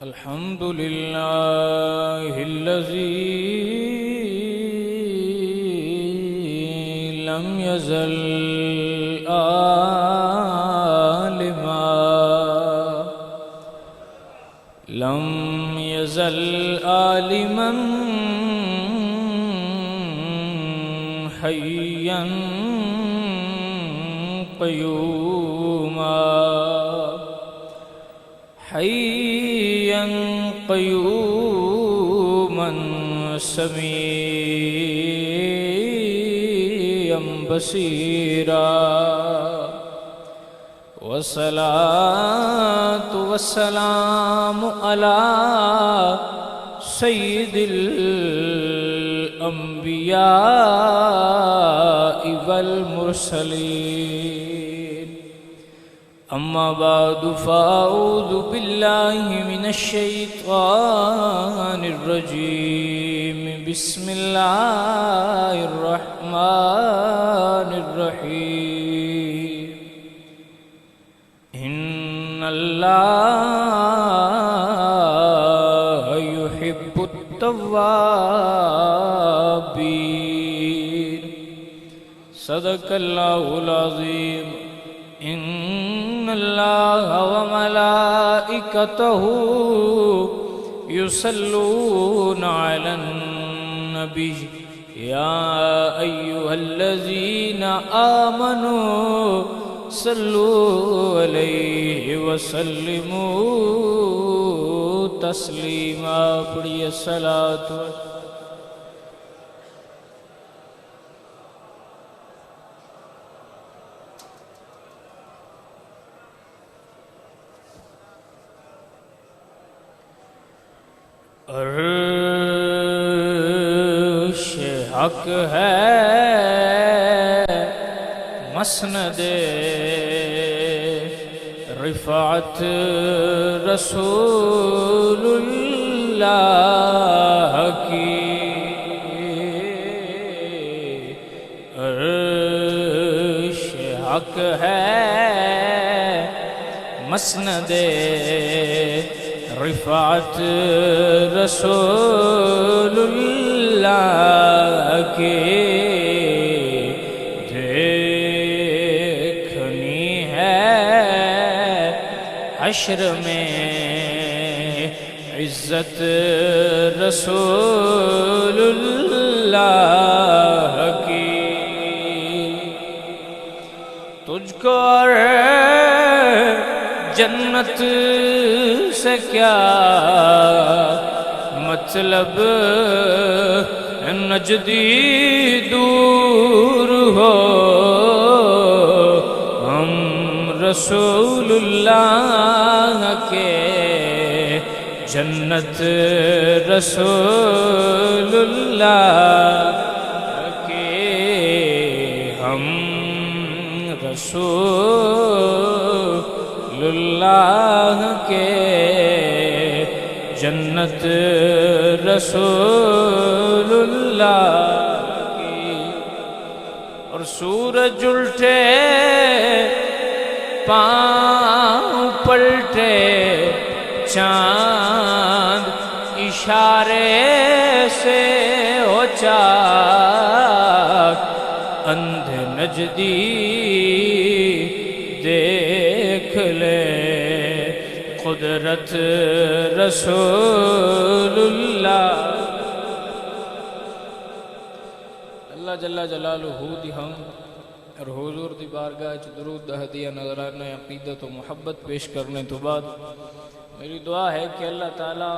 الحمد لله الذي لم يزل عالما حيا قيوما حيا قيوما سميعا بصيرا والصلاة والسلام على سيد الأنبياء والمرسلين أما بعد فأعوذ بالله من الشيطان الرجيم بسم الله الرحمن الرحيم إن الله يحب التوابين صدق الله العظيم إن الله وملائكته يصلون على النبي يا أيها الذين آمنوا صلوا عليه وسلموا تسليما پڑھیے صلاۃ عرش حق ہے مسند رفعت رسول اللہ کی عرش حق ہے مسند رفعت رسول اللہ کی دیکھنی ہے حشر میں عزت رسول اللہ کی تجھ کو اور جنت سے کیا مطلب نجدی دور ہو ہم رسول اللہ کے جنت رسول اللہ کے ہم رسول اللہ کے جنت رسول اللہ کی اور سورج الٹے پاؤں پلٹے چاند اشارے سے ہو چاک اندھے نجدی دیکھ لے قدرت رسول اللہ اللہ جل جلالہ دی ہم اور حضور دی بارگاہ چ درود دا ہدیہ نظرانہ عقیدت و محبت پیش کرنے تو بعد میری دعا ہے کہ اللہ تعالیٰ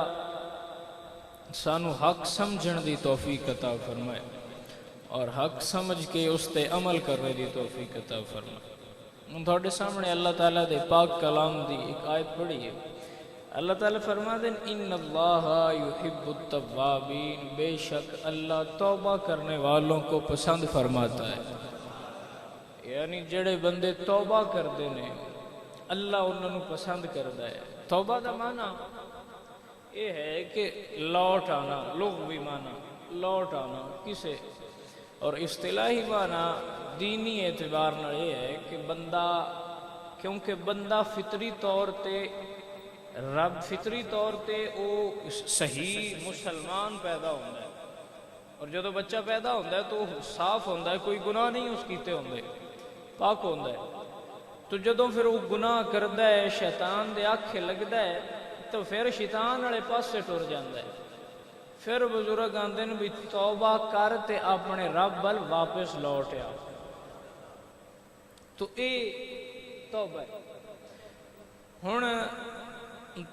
سانو حق سمجھن دی توفیق عطا فرمائے اور حق سمجھ کے اس تے عمل کرنے دی توفیق عطا فرمائے تھوڑے سامنے اللہ تعالیٰ دے پاک کلام دی ایک آیت پڑھی ہے اللہ تعالیٰ فرما دیں ان اللہ یحب التوابین بے شک اللہ توبہ کرنے والوں کو پسند فرماتا ہے یعنی جڑے بندے توبہ کر دینے اللہ انہوں پسند کرتا ہے توبہ دا معنی یہ ہے کہ لوٹ آنا لغوی معنی لوٹ آنا کسے اور اصطلاحی معنی دینی اعتبار نہ یہ ہے کہ بندہ کیونکہ بندہ فطری طور تے رب فطری طور تے او صحیح مسلمان پیدا ہوتا ہے، اور جدو بچہ پیدا ہوتا ہے تو صاف ہوتا ہے، کوئی گناہ نہیں اس کیتے ہوندے، پاک ہوتا ہے۔ تو جدو پھر وہ گناہ کرتا ہے، شیطان دے آکھے لگتا ہے، تو پھر شیطان والے پاسے ٹر جاتا ہے۔ پھر بزرگ آندے نے بھی توبہ کر تے اپنے رب ول واپس لوٹ آ۔ تو اے توبہ ہے۔ ہن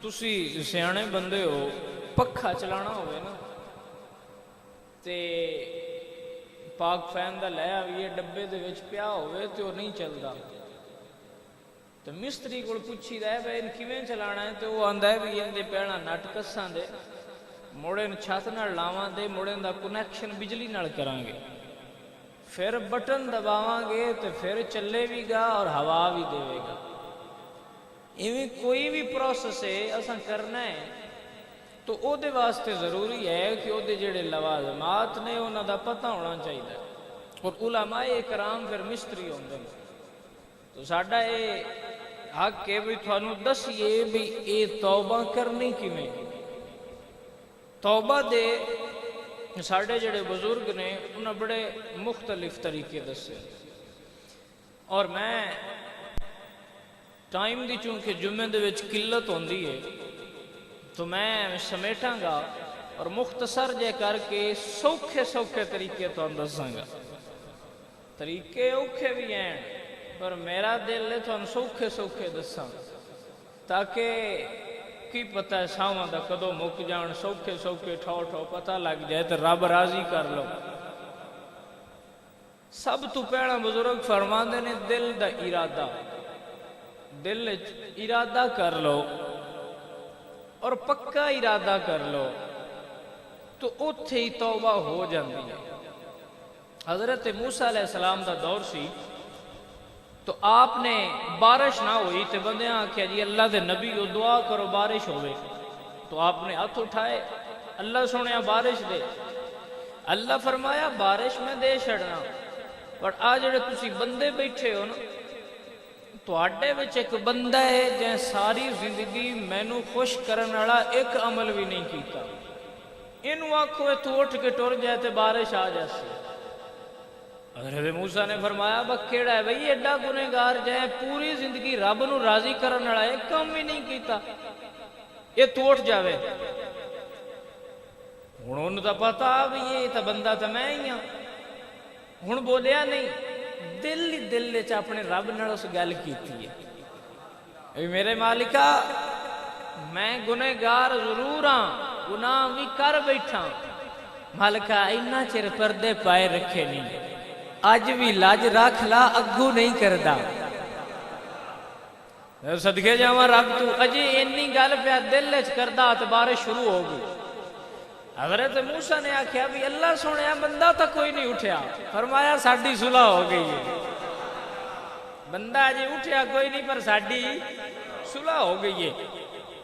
تسی سیانے بندے ہو، پکھا چلانا ہوئے نا تے پاک فین دا لیا بھی ڈبے دے وچ پیا ہوئے تے وہ نہیں چلدا، تو مستری کو پوچھی دا ہے بھائی ان کیویں چلانا ہے، تو وہ آندا ہے بھی ان دے پہلا نٹ کساں دے، مڑے چھت نال لاواں دے، مڑے دا کنیکشن بجلی نال کراں گے، پھر بٹن دباواں گے تو پھر چلے بھی گا اور ہوا بھی دے گا۔ ایویں کوئی بھی پروسیس ہے اساں کرنا ہے تو او دے واسطے ضروری ہے کہ او دے جڑے لوازمات نے انہاں دا پتہ ہونا چاہیے، اور علماء اکرام پھر مستری ہوندے ہیں۔ تو ساڈا اے حق ہے بھی تھانوں دسیے بھی اے توبہ کرنی کیویں۔ توبہ دے ساڈے جڑے بزرگ نے انہاں بڑے مختلف طریقے دسے، اور میں ٹائم دی چونکہ جمعے دے وچ قلت ہوندی ہے تو میں سمیٹاں گا اور مختصر جے کر کے سوکھے سوکھے طریقے تو دساں گا۔ طریقے اوکھے بھی ہیں پر میرا دل ہے تو سوکھے سوکھے دساں، تاکہ کی پتہ ہے ساواں دا کدو مک جان، سوکھے سوکھے ٹھو ٹھو پتہ لگ جائے تو رب راضی کر لو۔ سب تو پہلا بزرگ فرماندے نے دل دا ارادہ، دل ارادہ کر لو اور پکا ارادہ کر لو تو اتھے ہی توبہ ہو جاندی ہے۔ حضرت موسیٰ علیہ السلام دا دور سی تو آپ نے بارش نہ ہوئی تو بندے آکھیا جی اللہ دے نبی کو دعا کرو بارش ہوئے، تو آپ نے ہاتھ اٹھائے اللہ سنیا بارش دے، اللہ فرمایا بارش میں دے چھڑنا، پر آج جڑے تسی بندے بیٹھے ہو نا تو آڈے وچ ایک بندہ ہے جہاں ساری زندگی مینو خوش کرن والا ایک عمل بھی نہیں کیتا، انو آکھو تو اٹھ کے ٹر جائے تے بارش آ جاسی۔ حضرت موسیٰ نے فرمایا با کیڑا ہے بھئی ایڈا گنہگار جائے پوری زندگی رب نو راضی کرن والا ایک کام بھی نہیں کیتا، یہ تو اٹھ جاوے۔ ہن انہوں دا پتا بھی یہ تا بندہ تا میں ہی ہاں، ہن بولیا نہیں، دل چ اپنے رب نال اس گل کیتی ہے، اے میرے مالکا میں گنہگار ضرور ہاں، گناہ بھی کر بیٹھا، مالکا اینا چر پردے پائے رکھے نہیں، اج بھی لاج رکھ لا اگو نہیں کردا، صدقے جاواں رب تو اجے اینی گل پیا دل وچ کردا تے بارش شروع ہو گئی۔ حضرت موسیٰ نے آکھیا بھی اللہ سنیا بندہ تا کوئی نہیں اٹھیا، فرمایا ساڈی صلح ہو گئی ہے، بندہ اجے اٹھیا کوئی نہیں پر ساڈی صلح ہو گئی ہے۔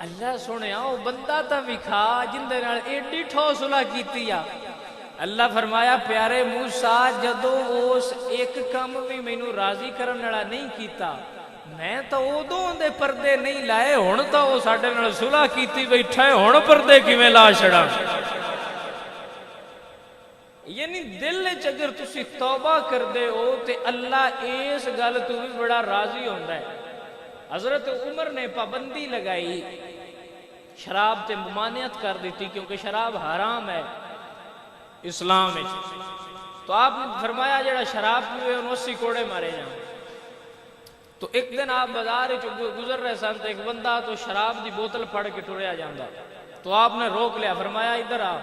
اللہ سنیا وہ بندہ تا وکھا جندے نال ایڈی ٹھو صلح کیتی ہے۔ اللہ فرمایا پیارے موسیٰ جدو اس ایک کام بھی مینوں راضی کرن والا نہیں کیتا، میں تو ادوں دے پردے نہیں لائے، ہن تو وہ ساڈے نال صلح کیتی بیٹھا ہے، ہن پردے کیویں لا چھڑاں۔ یعنی دل وچ اگر تسی توبہ کر دے ہو تے اللہ اس گل تو بھی بڑا راضی ہوندا ہے۔ حضرت عمر نے پابندی لگائی، شراب تے ممانعت کر دیتی کیونکہ شراب حرام ہے اسلام میں، تو آپ نے فرمایا جڑا شراب پیوے انہوں 80 کوڑے مارے جائیں۔ تو ایک دن آپ بازار گزر رہے سن تو ایک بندہ تو شراب دی بوتل پھڑ کے ٹریا جاندہ، تو آپ نے روک لیا، فرمایا ادھر آ،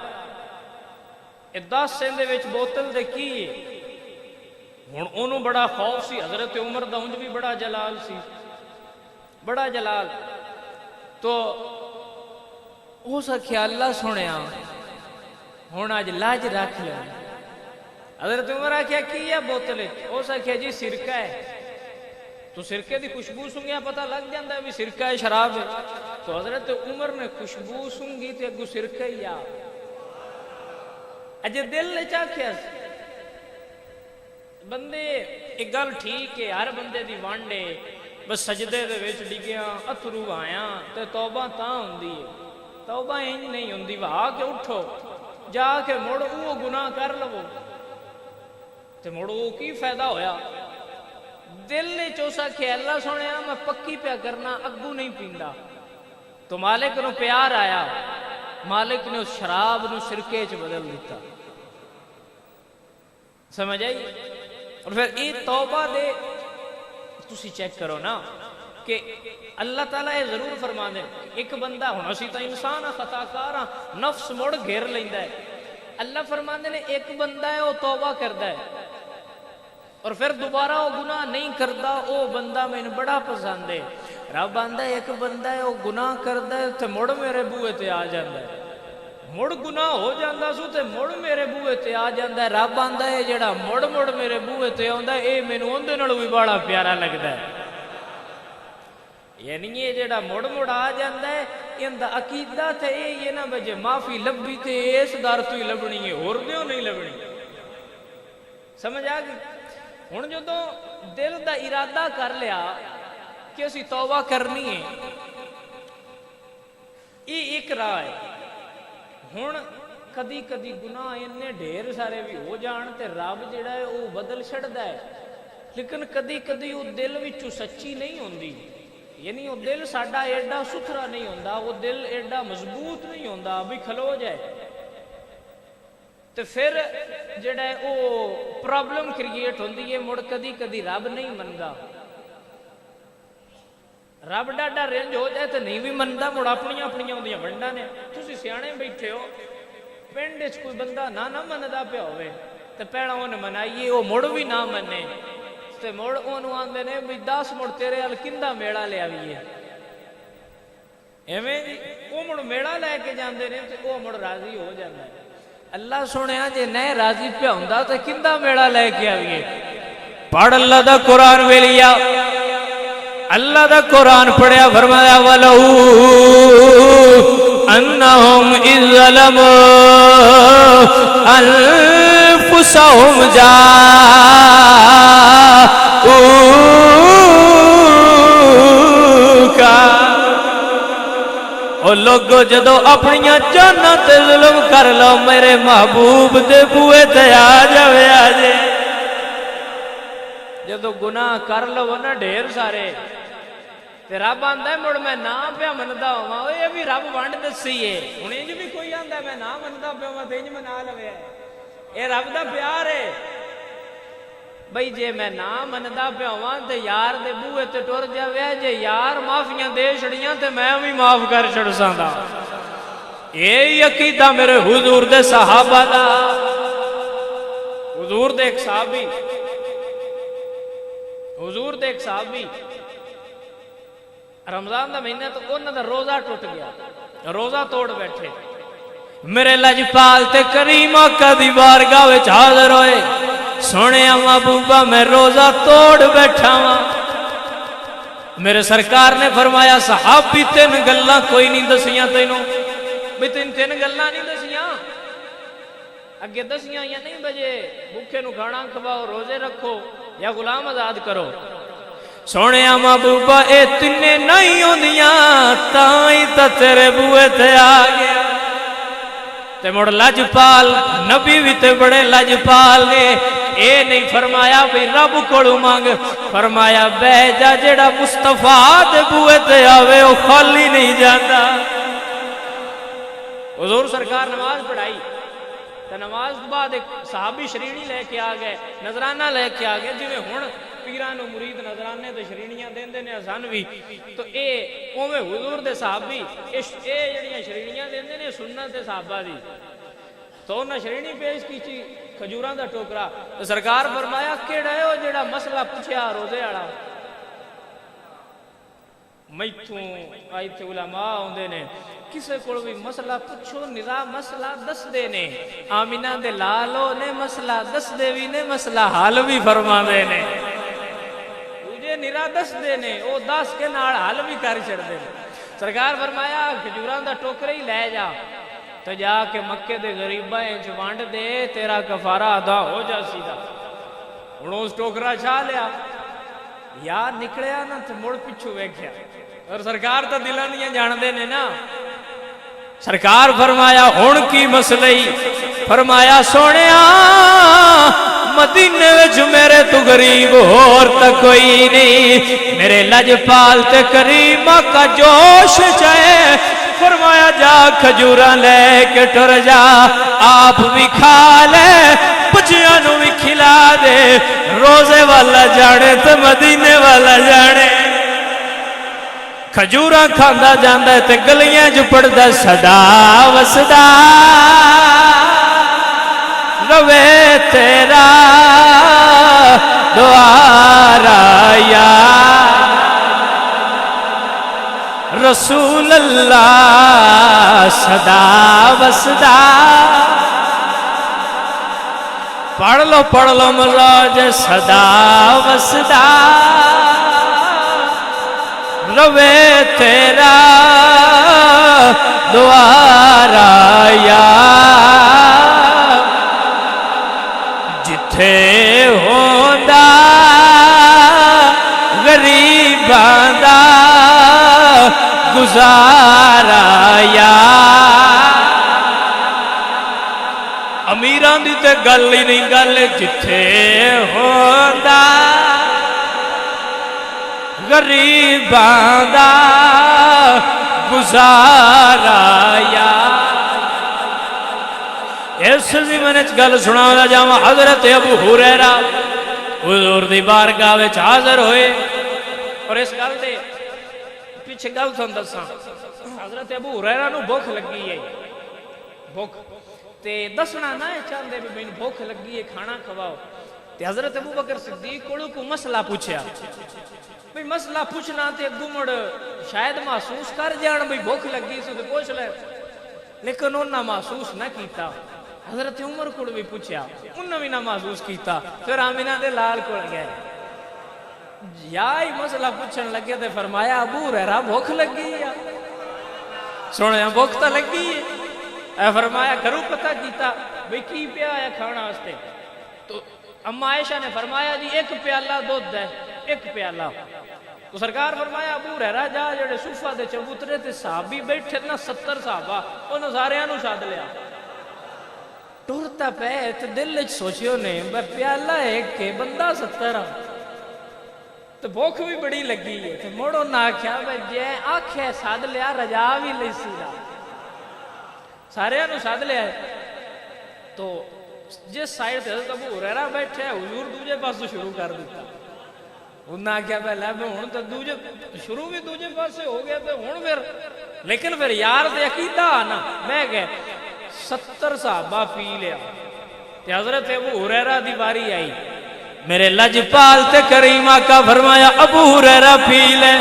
10 سین دے وچ بوتل دے کی ہے؟ ہن انہوں بڑا خوف سی، حضرت عمر دا انج بھی بڑا جلال سی، بڑا جلال، تو ہو سکیا اللہ سنیا ہن اج لاج رکھ لیا۔ حضرت عمر آکھیا کی ہے بوتل؟ ہو سکیا جی سرکہ ہے، تو سرکے دی خوشبو سنگیا پتہ لگ جاندہ ہے بھی سرکہ ہے شراب ہے، تو حضرت عمر نے خوشبو سنگی تے اگو سرکہ ہی آ، اجے دل نے چاکھیا بندے ایک گل ٹھیک ہے، ہر بندے دی وانڈے بس سجدے دے وچ ڈگیاں اتھرو آیاں تے توبہ تاں ہوندی ہے. توبہ انج نہیں ہوندی وہا کے اٹھو جا کے مڑ وہ گناہ کر لو تے مڑ وہ کی فائدہ ہویا. دل نے چوسا کہ اللہ سونے میں پکی پیا کرنا اگو نہیں پیندا تو مالک نو پیار آیا, مالک نے اس شراب نو سرکے چ بدل دیتا. سمجھ آئی. اور پھر یہ توبہ دے تسی چیک کرو نا کہ اللہ تعالیٰ یہ ضرور فرما دے ایک بندہ ہونا سی تو انسان خطا کار نفس مڑ گھیر لیندا ہے. اللہ فرما دے نے ایک بندہ ہے وہ توبہ کردا ہے اور پھر دوبارہ وہ گناہ نہیں کردا, وہ بندہ میں بڑا پسند ہے. رب آندا ہے ایک بندہ ہے وہ گناہ کردا ہے تے مڑ میرے بوئے تے آ جاندا ہے, مڑ گناہ ہو جاندا سو تے مڑ میرے بوئے تے آ جاندا ہے. رب آندا ہے جڑا مڑ مڑ میرے بوئے تے آندا ہے اے مینوں اون دے نالوں بھی بڑا پیارا لگدا ہے. یعنی یہ جڑا مڑ مڑ آ جاندا ہے ایندا عقیدہ تے یہ نہ بجے معافی لبھی تے اس در تو ہی لبنی ہے, ہور دیوں نہیں لبنی. سمجھ آ گئی. ہن جدوں دل دا ارادہ کر لیا کہ اسی توبہ کرنی ہے, یہ ایک راہ ہے. ہن کدی کدی گناہ اتنے ڈھیر سارے بھی ہو جان تے رب جڑا ہے وہ بدل چھڑدا ہے, لیکن کدی کدی وہ دل وچوں سچی نہیں ہوندی. یعنی وہ دل ساڈا ایڈا ستھرا نہیں ہوندا, وہ دل ایڈا مضبوط نہیں ہوندا بھی کھلو جائے تو پھر جڑا ہے وہ پرابلم کریٹ ہوندی ہے. مڑ کدی کدی رب نہیں مندا, رب ڈاڈا رنج ہو جائے تو نہیں بھی مندا, مڑ اپنی اپنی ہوندیاں ونڈاں نے. تسی سیانے بیٹھے ہو پنڈ وچ کوئی بندہ نہ مندا پیا ہوے تے پہلا اون منائیے وہ مڑ بھی نہ منے تے مڑ اونوں آندے نے بھی 10 مڑ تیرے ال کیندا میڑا لے آویے. ایویں وہ مڑ میڑا لے کے جاندے نے تے وہ مڑ راضی ہو جاندا ہے. اللہ سنیا جے نہیں راضی پیا ہوندا تے کیندا میڑا لے کے آویے. پڑھ اللہ دا قرآن ویلیا, اللہ دا قرآن پڑھیا فرمایا وَلَوْ أَنَّهُمْ إِذْ ظَلَمُوا أَنفُسَهُمْ جَاءُوكَ. او لوگو جدو اپنی جاناں تے ظلم کر لو میرے محبوب دے بوئے تے آ جاوے آجے. جدو گناہ کر لو نا ڈھیر سارے تے رب آندا ہے مڑ میں نہ پیا مندا ہواں. یہ بھی رب ونڈ دسی ہے. ہن انج بھی کوئی آندا میں نہ مندا پیا ہواں تے انج منا لوے. اے رب دا پیار ہے بھئی. جے میں نہ مندا پیا ہواں تے یار دے بوئے تے ٹر جاوے, جے یار معافیاں دے چھڑیاں تے میں بھی معاف کر چھڑساں دا. یہی عقیدہ میرے حضور دے صحابہ دا. حضور دے ایک صحابی رمضان دا مہینہ تو انہاں دا روزہ ٹوٹ گیا, روزہ توڑ بیٹھے. میرے لجپال تے کریم آقا دی بارگاہ وچ حاضر ہوئے, سونے محبوبہ میں روزہ توڑ بیٹھا ہاں. میرے سرکار نے فرمایا صحابی 3 گلاں کوئی نہیں دسیاں تینوں بھی 3 گلاں نہیں دسیاں اگے دسیاں یا نہیں بجے بھوکے نو کھانا کھواؤ, روزے رکھو یا غلام آزاد کرو. سونے محبوبہ اے تینے نہیں ہوندیاں تائیں تا تیرے بوئے تے آ گیا. تے مڑ لجپال نبی بھی تے بڑے لجپال نے اے نہیں فرمایا بھی رب کوڑو مانگ, فرمایا بہ جا جڑا مصطفیٰ دے بوئے تے آوے او خالی نہیں جاتا. حضور سرکار نماز پڑھائی تو نماز بعد ایک صحابی شرینی لے کے آ گئے, نظرانہ لے کے آ گئے. جی میں ہن پیران و مرید نظرانے تو شرینیاں دین دینے آسان بھی تو اے اوے حضور دے صحابی اے جڑیاں شرینیاں دین دینے سنت دے صحابہ دی. تو انہاں شرینی پیش کی چی کھجوراں دا ٹوکرا. تو سرکار فرمایا کیڑا ہے او جڑا مسئلہ پوچھیا روزے والا. میتھوں آئی تے علماء ہوندے نے کسے کول بھی مسئلہ پوچھو نظام مسئلہ دس دے نے. آمینہ دے لالو نے مسئلہ دس دے بھی نے, مسئلہ حال بھی فرما دے نے. نرا دس دے نے او 10 کے نال حل بھی کر چھڑ دے. سرکار فرمایا کھجوراں دا ٹوکرا ہی لے جا تو جا کے مکے دے غریباں وچ وانڈ دے, تیرا کفارہ ادا ہو جا سیدھا. ہن اس ٹوکرا چھا لیا یا نکلیا نا تے مڑ پچھو ویکھیا اور سرکار تا دلاں دیاں جاندے نے نا سرکار فرمایا ہن کی مسئلہ فرمایا سونیا مدینے وچ میرے تو غریب اور تا کوئی نہیں میرے لجپال تے کریم کا جوش چاہے فرمایا جا کھجوراں لے کے ٹر جا آپ بھی کھا لے بچیاں نو بھی کھلا دے روزے والا جانے تے مدینے والا جانے کھجوراں کھاندا جاندا ہے تے گلیاں جو پڑدا صدا وسدا روے تیرا دوارا یا رسول اللہ صدا وسدا پڑھ لو مزاج صدا وسدا روے تیرا دوارا یا جتھے ہوندا غریباں دا گزارا یا امیراں دی تے گل ہی نہیں گل جتھے ہوندا غریباں دا گزارا یا اس زمانے چ گل سنا جاواں حضرت ابو ہریرہ حضور دی بارگاہ وچ حاضر ہوئے اور اس گل دے پیچھے گل تھانوں دساں حضرت ابو ہریرہ نو بھوک لگی ہے بھوک تے دسنا نہ چاہندے بھی مینوں بھوک لگی ہے کھانا کھواؤ تے حضرت ابو بکر صدیق کولوں کو مسئلہ پوچھیا بھئی مسئلہ پوچھنا تے گمڑ شاید محسوس کر جان بھئی بھوک لگی سو تے پوچھ لے لیکن انہاں محسوس نہ کیتا حضرت عمر کو بھی پوچھیا انہاں بھی نہ محسوس کیتا پھر آمینہ دے لال کو گئے یا ہی مسئلہ پوچھن لگے تے فرمایا ابو ہریرہ بھوک لگی ہے سونے بھوک تا لگی ہے اے فرمایا کرو پتہ کیتا بھئی کی پیا آیا کھانا ہستے تو اما عائشہ نے فرمایا جی ایک پیالہ دودھ ہے ایک پیالہ تو سرکار فرمایا ابو ہریرہ جا جڑے صوفہ دے چبوترے تے صحابی بیٹھے نا 70 صحابہ انہوں ساریاں نو ساد لیا ٹورتا پہ تے دل وچ سوچیو نے پیالہ ایک کے بندہ 70 تو بھوک بھی بڑی لگی ہے تو موڑو نہ آکھیا بھئی جے آکھے ساد لیا رجا بھی لئی سیدھا ساریاں نو ساد لیا ہے تو جس سائیڈ تے حضرت ابو ہریرہ بیٹھے ہیں حضور دوجے پاس تو شروع کر دیتا انہاں کیا پہلے میں ہون تو دوجے شروع بھی دوجے پاس سے ہو گیا تو ہون پھر لیکن پھر یار دے عقیدہ آنا میں کہ 70 صحابہ پی لیا تے حضرت ابو ہریرہ دی باری آئی میرے لجپال تے کریمہ کا فرمایا ابو ہریرہ پی لے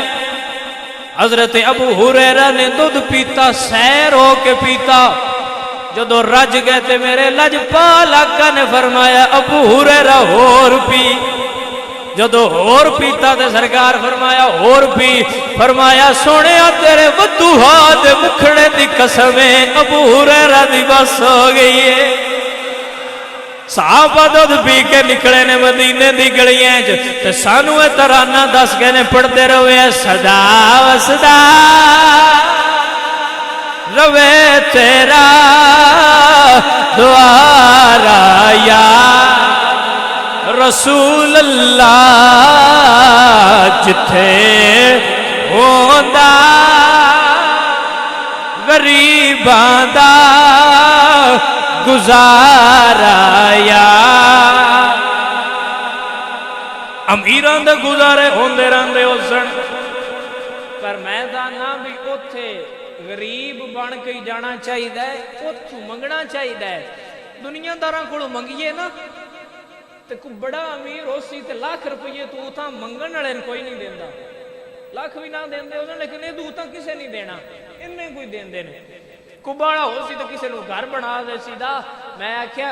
حضرت ابو ہریرہ نے دودھ پیتا سیر ہو کے پیتا جدو رج گئے تے میرے لجپال آقا نے فرمایا ابو ہریرہ اور پی جدو اور پیتا تے سرکار فرمایا اور پی فرمایا سونیا تیرے بدو ہاتھ مکھڑے دی قسمیں ابو ہریرہ دی بس ہو گئی ہے صحابہ دودھ پی کے نکلے نے مدینے دی گلیاں تے سانو اے ترانہ دس کے نے پڑھتے روے صدا وسدا روے تیرا دوارا یا رسول اللہ جتھے ہوندا غریباں دا گزارا یا امیران دے گزارے ہوندے رہندے اسن پر میں دانا بھی اوتھے غریب بن کے جانا چاہیے اوتھوں منگنا چاہیے دنیا داراں کولوں منگیے نا تے کوئی بڑا امیر ہو سی تے لاکھ روپیے تو اتھاں منگن والے کوئی نہیں دیندا لاکھ بھی نہ دیندے ہوسن لیکن یہ تو اتھاں کسے نہیں دینا انہیں کوئی دیندے نے کوئی بڑا ہو سی تو کسے نو گھر بنا دے سیدھا میں آکھیا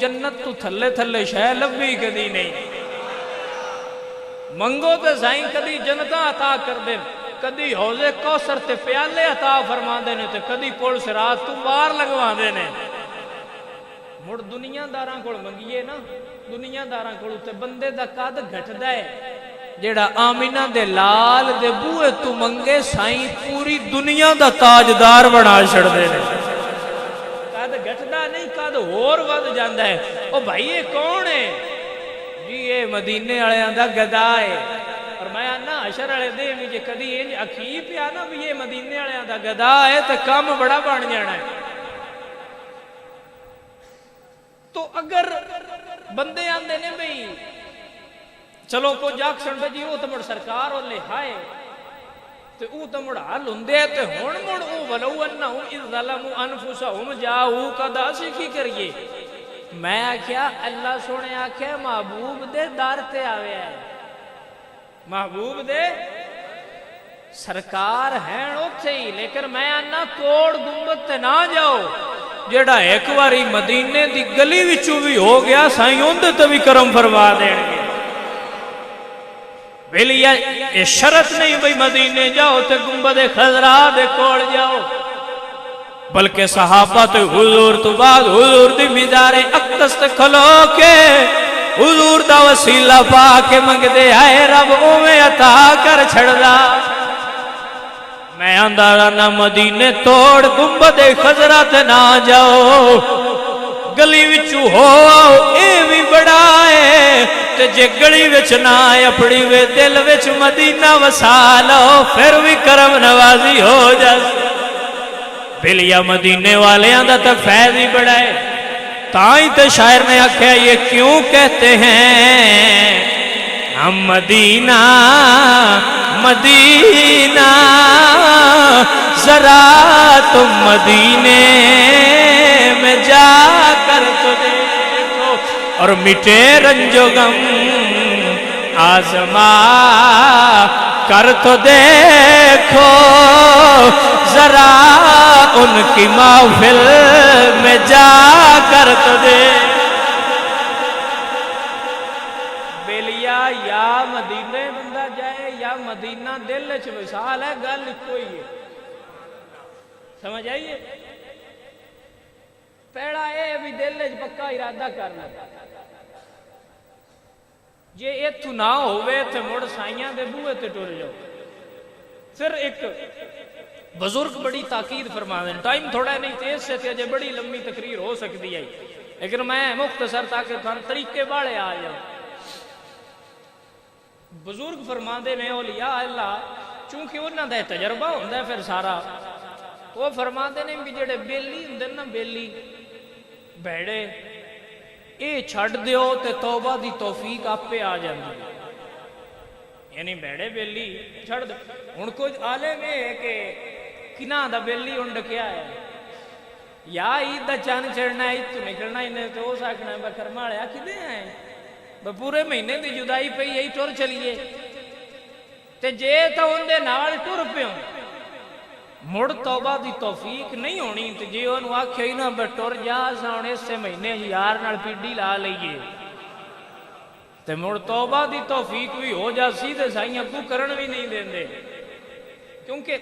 جنت تو تھلے تھلے شے لبھی کدی نہیں منگو تے سائیں کدی جنتاں عطا کر دے کدی حوض کوثر تے پیالے عطا فرما دے نے تے کدی پل صراط تو باہر لگوا دے نے مڑ دنیا داراں کول منگیے نا دنیا داراں کول تے بندے دا قد گھٹدا ہے جیڑا آمینہ دے لال دے بوئے تو منگے سائیں پوری دنیا دا تاجدار بنا چھڑ دے نے قد گھٹدا نہیں قد اور ود جاندا ہے او بھائی یہ کون ہے جی یہ مدینے والےاں دا گدا ہے اور میں آنا حشر والے دے وچ کدی انج اکھی پیا نا بھی یہ مدینے والےاں دا گدا ہے تے کم بڑا بن جانا ہے تو اگر بندے آندے نے بھئی چلو کو جاک سن بجی او تمڑ سرکار اور لہائے تے او تمڑ حل ہوندے تے ہن مڑ او ولو انہم اذ ظلموا انفسهم جاؤ کدا سیکھی کریے میں آکھیا اللہ سونے آکھیا محبوب دے دار تے آوے ہے محبوب دے سرکار ہیں اوتھے ہی لیکن میں آنا کوڑ گنبد تے نہ جاؤ جیڑا ایک واری مدینے دی گلی وچوں بھی ہو گیا سائیں اوندے تے بھی کرم فرما دین گے بلیا یہ شرط نہیں بھئی مدینے جاؤ تے گنبد خضرا دے کوڑ جاؤ بلکہ صحابہ تے حضور تو بعد حضور دی مزار اقدس تے کھلو کے حضور دا وسیلہ پا کے منگ دے آئے رب اوے عطا کر چھڑدا میں اندارا نہ مدینے توڑ گنبد خضرا تے نہ جاؤ گلی وچوں ہو اے بھی بڑا ہے تے جے گلی وچ نہ آئے اپنی وے دل وچ مدینہ وسا لو پھر بھی کرم نوازی ہو جائے بلیا مدینے والیاں دا تے فیض ہی بڑا ہے تائیں تے شاعر نے آکھیا یہ کیوں کہتے ہیں ہم مدینہ مدینہ ذرا تم مدینے میں جا کر تو دیکھو اور مٹے رنج و غم آزما کر تو دیکھو ذرا ان کی محفل میں جا کر تو دیکھو بیلیا یا مدینے بندہ جائے یا مدینہ دل وچ وصال ہے گل کوئی ہے سمجھ آئیے پیڑا اے بھی دل وچ پکا ارادہ کرنا جے ایتھوں نہ ہوئے تے مڑ سائیاں دے بوئے تے ٹر جاؤ پھر ایک بزرگ بڑی تاکید فرما دیں ٹائم تھوڑا نہیں تیز سے تھے جے بڑی لمبی تقریر ہو سکتی ہے لیکن میں مختصر تاکہ طریقے باڑے آ جاؤں بزرگ فرما دے نے اولیاء اللہ چونکہ انہاں دا تجربہ ہوندا ہے پھر سارا وہ فرما دے نے کہ جڑے بیلی ہوندے نا بیلی بھیڑے اے چھڑ دیو تے توبہ دی توفیق آپے آ جاندی یعنی بھیڑے بیلی چھڑ دو ہن کچھ عالم ہے کہ کناں دا بیلی ہن ڈکیا ہے یا عید دا چاند چڑھنا ہے عید تو نکلنا ہی نہیں تو ہو سکنا ہے بکرما والے کدے ہیں پورے مہینے دی جدائی پئی یہی ٹر چلیے تے جے تو اندے نال ٹر پیوں مڑ توبہ دی توفیق نہیں ہونی تے جے انہوں آکھیا ہی نا ٹر جا ساؤن اس سے مہینے یار نال پیڈی لا لئیے تے مڑ توبہ دی توفیق بھی ہو جا سیدھے سائیاں کو کرن بھی نہیں دیں دے کیونکہ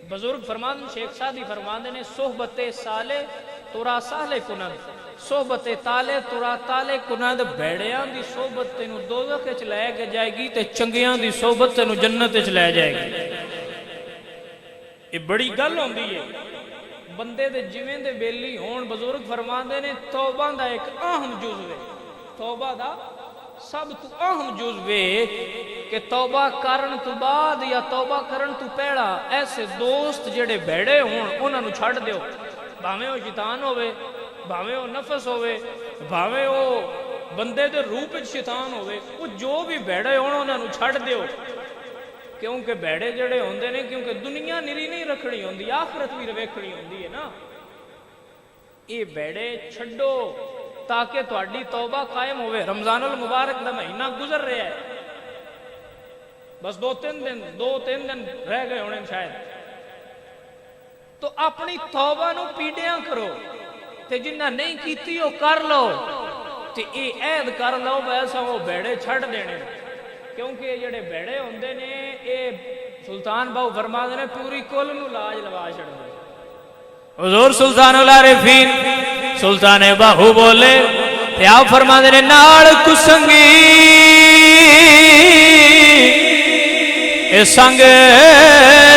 بزرگ فرمان شیخ سادی فرماندے نے صحبت صالح تورا صالح کنند صحبت تالے تورا تالے کنند بیڑیاں دی صحبت تینو دوزخ وچ لے کے جائے گی تے چنگیاں دی صحبت تینو جنت وچ لے جائے گی یہ بڑی گل ہوندی ہے بندے دے جویں دے بیلی ہون بزرگ فرماندے نے توبہ دا ایک اہم جزو ہے توبہ دا سب تو اہم جزو ہے کہ توبہ کرن تو بعد یا توبہ کرن تو پہلا ایسے دوست جڑے بیڑے ہون انہاں نو چھڑ دیو بھاویں او شیطان ہوئے بھاویں او نفس ہوئے بھاویں او بندے دے روپ وچ شیطان ہوئے وہ جو بھی بیڑے ہون انہاں نو چھڑ دیو کیونکہ بیڑے جڑے ہوندے نے کیونکہ دنیا نری نہیں رکھنی ہوندی آخرت بھی ویکھنی ہوندی ہے نا اے بیڑے چھڈو تاکہ تہاڈی توبہ قائم ہوئے رمضان المبارک دا مہینہ گزر رہا ہے بس دو تین دن رہ گئے ہونے شاید تو اپنی توبہ نو پیڑیاں کرو تے جنہ نہیں کیتی ہو کر لو تے اے عہد کر لو ایسا وہ بیڑے چھڑ دینے کیونکہ یہ جڑے بیڑے ہوندے نے اے سلطان باؤ فرما دے نے پوری کل نو لاج لوا چھڑ دے حضور سلطان العارفین سلطان باہو بولے تے آپ فرما دے نے نال کسنگی اے سنگ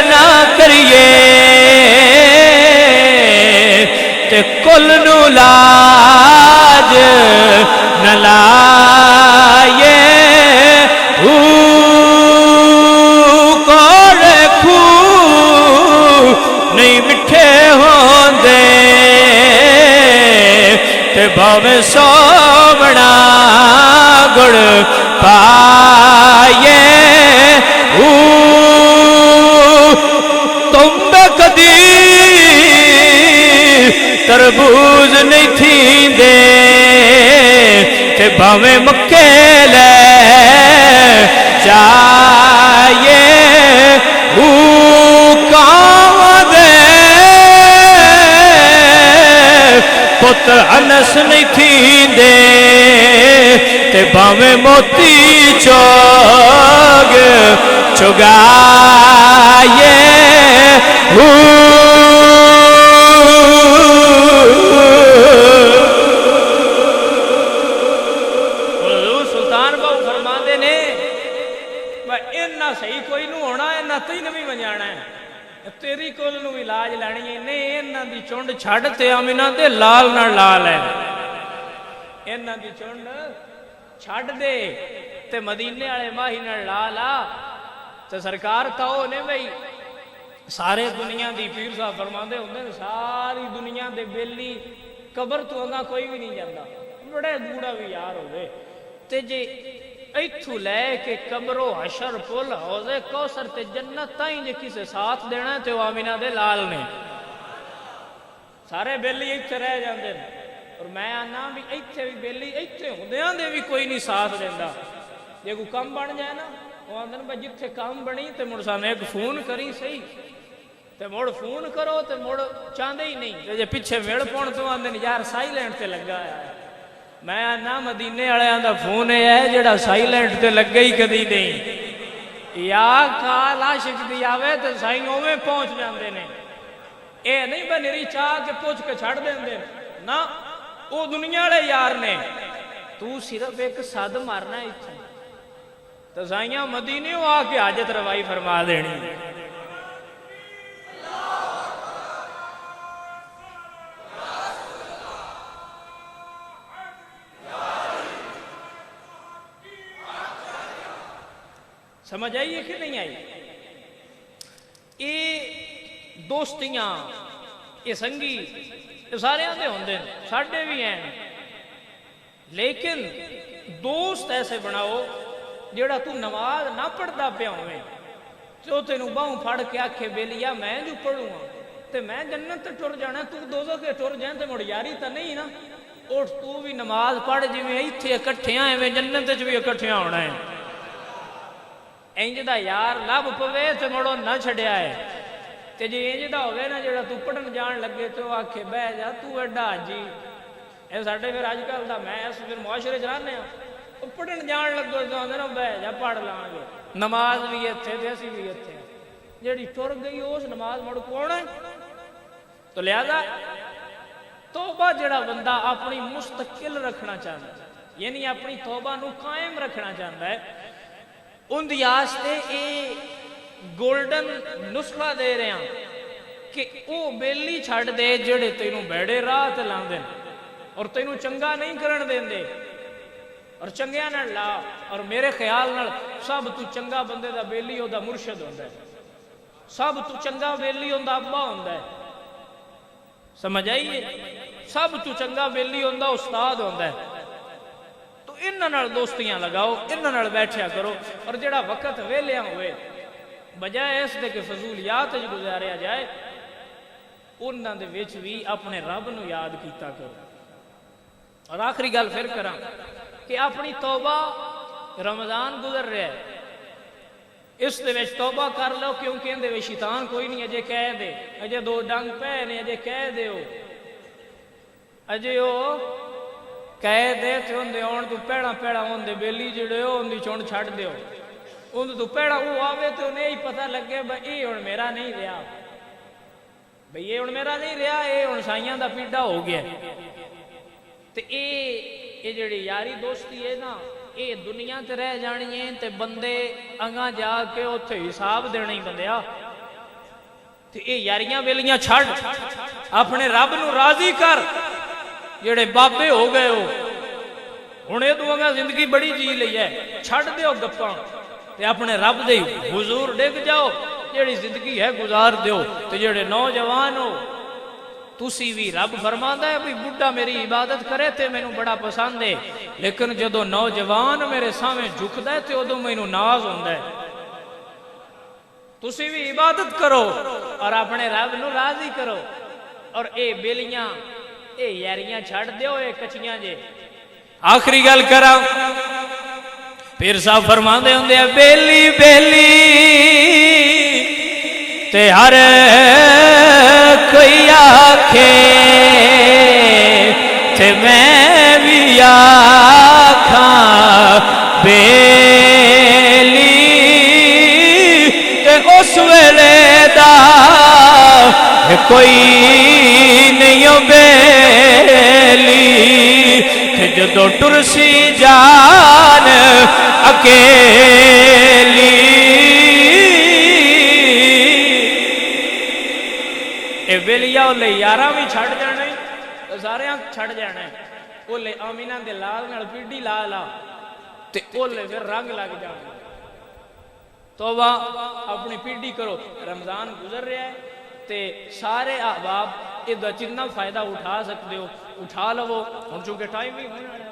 نہ کریے تے کل نو لاج نہ لائے کوڑے کھو نہیں مٹھے ہوندے تے بھاوے سوبنا گڑ پائے تم بے کدی تربوز نہیں تھی دے تے بھاوے مکے لے چاہیے کام دے پت انس نہیں تھی دے تے بھاوے موتی چوگ چگائے سلطان باہو فرما دے نے اینا صحیح کوئی نو ہونا اینا تین بھی بنجانا ہے تیری کول نو علاج لانی ہے نہیں اینا دی چونڈ چھڑ تے آمینہ دے لال نہ لال ہے اینا دی چونڈ چھڑ دے تے مدینے آلے ماہی نہ لالا تے سرکار کہو نے بھئی سارے دنیا دی پیر صاحب فرما دے ہوندے ساری دنیا دے بیلی قبر تو انگا کوئی بھی نہیں جاندہ بڑے گوڑا بھی یار ہوئے تے جے ایتھو لے کے قبرو حشر پل حوضے کوثر تے جنت تائیں جے کسے ساتھ دینا ہے تے وہ آمینہ دے لال نے سارے بیلی ایتھے رہ جاندے اور میں آنا بھی ایتھے بھی بیلی ایتھے ہوندیاں دے بھی کوئی نہیں ساتھ دیندہ جے کو کم بن جائے نا وہ آندن با جتھے کم بنی تے مڑ سانے ایک فون کری صحیح تے مڑ فون کرو تے مڑ چاندے ہی نہیں تے جے پیچھے میڑ پون تو آندن یار سائیلنٹ تے لگا ہے میں آنا مدینے والے آندہ فون ہے جڑا سائیلنٹ تے لگ گئی کدی نہیں یا کال عاشق دی آوے تے سائیوں میں پہنچ جاندے نے اے نہیں بنری چاہ کے پوچھ کے چھڑ دیندے نا او دنیا والے یار نے تو صرف ایک صد مارنا ہے اتھا تو سائیاں مدینے ہو آ کے حاجت روائی فرما دینی سمجھ آئیے کہ نہیں آئی یہ دوستیاں یہ سنگی یہ سارے آتے ہوندے ساڑھے بھی ہیں لیکن دوست ایسے بناؤ جیڑا تو نماز نہ پڑھتا پیا ہوئے جو تینوں باہوں پھڑ کے آکھے بیلیا میں جو پڑھوں ہاں تے میں جنت تے ٹر جانا تو دوزہ کے ٹر جائیں تے مڑ یاری تا نہیں نا اور تو بھی نماز پڑھ جی میں ایتھے اکٹھیاں ہیں میں جنت تے بھی اکٹھیاں ہونا ہے انج دا یار لب پوے تے مڑو نہ چھڑیا ہے تے جی انج دا ہوئے نا جڑا تو پڑھن جان لگے تو آکھے بہ جا تو ایڈا جی اے ساڈے پھر آج کل دا میں اس پھر معاشرے جانے ہاں پڑھن جان لگو تو آندے نا بہ جا پڑھ لان گے نماز بھی اتھے تے اسی بھی اتھے جڑی ٹر گئی اس نماز مڑ کون ہے تو لہذا توبہ جڑا بندہ اپنی مستقل رکھنا چاہتا ہے یعنی اپنی توبہ نو قائم رکھنا چاہتا ہے ان دی آستے اے گولڈن نسخہ دے رہے ہیں کہ او بیلی چھڑ دے جڑے تینوں بیڑے رات لان دیں اور تینوں چنگا نہیں کرن دیں دے اور چنگیاں نہ لا اور میرے خیال نہ سب تو چنگا بندے دا بیلی ہو دا مرشد ہوندہ ہے سب تو چنگا بیلی ہو دا ابا ہوندہ ہے سمجھ آئیے سب تو چنگا بیلی ہو دا استاد ہوندہ ہے تو انہاں نال دوستیاں لگاؤ انہاں نال بیٹھیا کرو اور جڑا وقت ویلیاں ہوئے بجائے اس دے کہ فضولیات جو گزاریا جائے انہاں دے وچ بھی اپنے رب نو یاد کیتا کرو اور آخری گل پھر کراں کہ اپنی توبہ رمضان گزر رہا ہے اس دے وچ توبہ کر لو کیونکہ اندے وچ شیطان کوئی نہیں اجے کہہ دے اجے دو ڈنگ پے نے اجے کہہ دیو اجے او کہہ دے تے اندے اون تو پیڑا پیڑا ہوندے بیلی جڑے ہو اندی چون چھڑ دیو اندے تو پیڑا وہ آوے تے انہیں ہی پتہ لگے بھئی یہ ہن میرا نہیں رہا بھئی یہ ہن میرا نہیں رہا یہ ہن سائیاں دا پیڈا ہو گیا تے اے جڑی یاری دوستی ہے نا اے دنیا تے رہ جانی ہے تے بندے اگاں جا کے اوتھے حساب دینا ہی بندیا تے اے یاریاں ویلیاں چھڑ اپنے رب نو راضی کر جڑے بابے ہو گئے ہو ہن اے تو اگاں زندگی بڑی جی لئی ہے چھڑ دیو گپاں تے اپنے رب دے حضور ڈگ جاؤ جڑی زندگی ہے گزار دیو تے جڑے نوجوان ہو تسی بھی رب فرماندا ہے بھی بڈھا میری عبادت کرے تے مینوں بڑا پسند ہے لیکن جدو نوجوان میرے سامنے جھکدا ہے تے ادو مینوں ناز ہوندا ہے تسی بھی عبادت کرو اور اپنے رب نو راضی کرو اور اے بیلیاں اے یاریاں چھڑ دیو اے کچیاں جے آخری گل کراں پیر صاحب فرماندے ہوندے ہیں بیلی بیلی تے ہر کوئی آکھے تے میں بھی آکھاں بیلی تے اس ویلے دا کوئی نہیں بیلی تے جدو ٹرسی جان اکیلی اے ویلیا لے یارہ بھی چھڑ جانے سارے چھڑ جانے وہ لے آمینہ دے لال نال پیڈی لا لا تے وہ لے پھر رنگ لگ جانے توبہ اپنی پیڈی کرو رمضان گزر رہا ہے تے سارے احباب ادھا جتنا فائدہ اٹھا سکتے ہو اٹھا لو ہن چونکہ ٹائم ہی ہونا ہے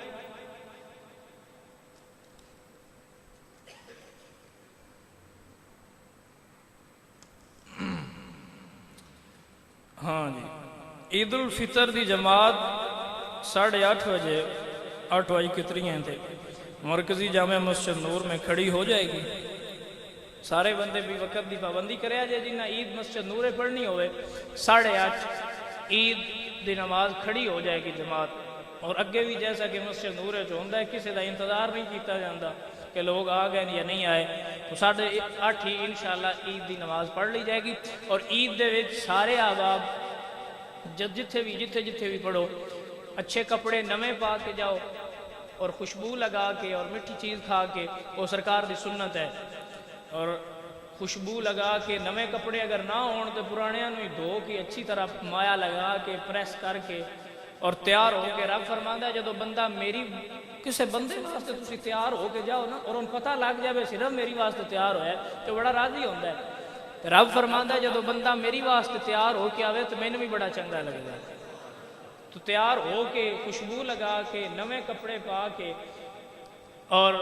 ہاں جی عید الفطر دی جماعت 8:30 بجے 8 بجے کتنی ہیں تھے مرکزی جامع مسجد نور میں کھڑی ہو جائے گی سارے بندے بھی وقت دی پابندی کرے جے جنہ عید مسجد نورے پڑھنی ہوئے 8:30 عید دی نماز کھڑی ہو جائے گی جماعت اور اگے بھی جیسا کہ مسجد نورے جو ہوندہ ہے کسی دا انتظار نہیں کیتا جاندہ کہ لوگ آ گئے یا نہیں آئے تو 8:30 ہی انشاءاللہ عید دی نماز پڑھ لی جائے گی اور عید دے وچ سارے احباب جتھے بھی پڑھو اچھے کپڑے نمے پا کے جاؤ اور خوشبو لگا کے اور مٹھی چیز کھا کے وہ سرکار دی سنت ہے اور خوشبو لگا کے نمے کپڑے اگر نہ ہون تو پرانیاں نو ہی دھو کے اچھی طرح مایا لگا کے پریس کر کے اور تیار ہو کے رب فرماندا ہے جدو بندہ میری کسے بندے واسطے تسی تیار ہو کے جاؤ نا اور ان پتہ لگ جائے صرف میری واسطے تیار ہویا ہے تو بڑا راضی ہوندا ہے رب فرماندا ہے جدو بندہ میری واسطے تیار ہو کے آوے تو میں بھی بڑا چنگا لگدا ہے تو تیار ہو کے خوشبو لگا کے نویں کپڑے پا کے اور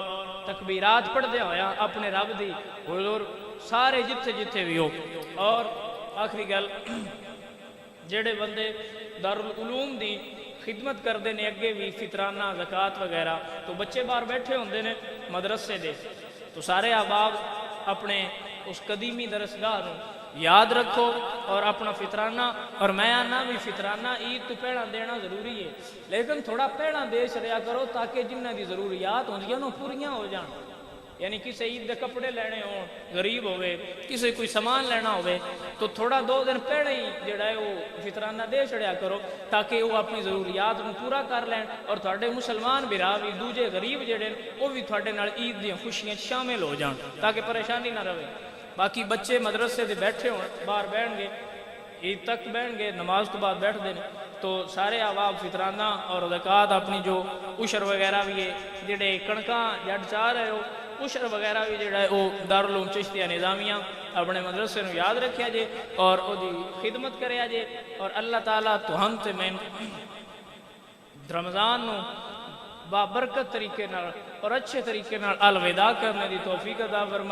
تکبیرات پڑھ دیا ہویا اپنے رب دی حضور سارے جتھے بھی ہو اور آخری گل جڑے بندے دارالعلوم دی خدمت کردے نے اگے بھی فطرانہ زکوٰۃ وغیرہ تو بچے باہر بیٹھے ہوندے نے مدرسے دے تو سارے احباب اپنے اس قدیمی درسگاہ نو یاد رکھو اور اپنا فطرانہ اور میں آنا بھی فطرانہ عید تو پہلا دینا ضروری ہے لیکن تھوڑا پہلا دے چڑیا کرو تاکہ جنہ دی ضروریات ہوندیاں نو پوریاں ہو جان یعنی کسی عید دے کپڑے لینے ہوں غریب ہوئے کسی کوئی سامان لینا ہوئے تو تھوڑا 2 دن پہلے ہی جڑا ہے وہ فطرانہ دے چڑیا کرو تاکہ وہ اپنی ضروریات نو پورا کر لین اور تھوڑے مسلمان بھرا بھی دوجے غریب جڑے وہ بھی تھوڑے نال عید دی خوشیاں شامل ہو جان تاکہ پریشانی نہ رہے باقی بچے مدرسے دے بیٹھے ہوں باہر بیٹھ گے عید تک بیٹھ گے نماز تو بعد بیٹھ دیں تو سارے احباب فطرانہ اور زکوٰۃ اپنی جو عشر وغیرہ بھی ہے جڑے کڑکاں جڑ چاہ رہے ہو عشر وغیرہ بھی جڑا ہے وہ دارالعلوم چشتیہ نظامیہ اپنے مدرسے نو یاد رکھیا جے اور او دی خدمت کریا جے اور اللہ تعالیٰ تو ہم تے میں رمضان نو بابرکت طریقے نال اور اچھے طریقے نال الوداع کرنے دی توفیق عطا فرمائے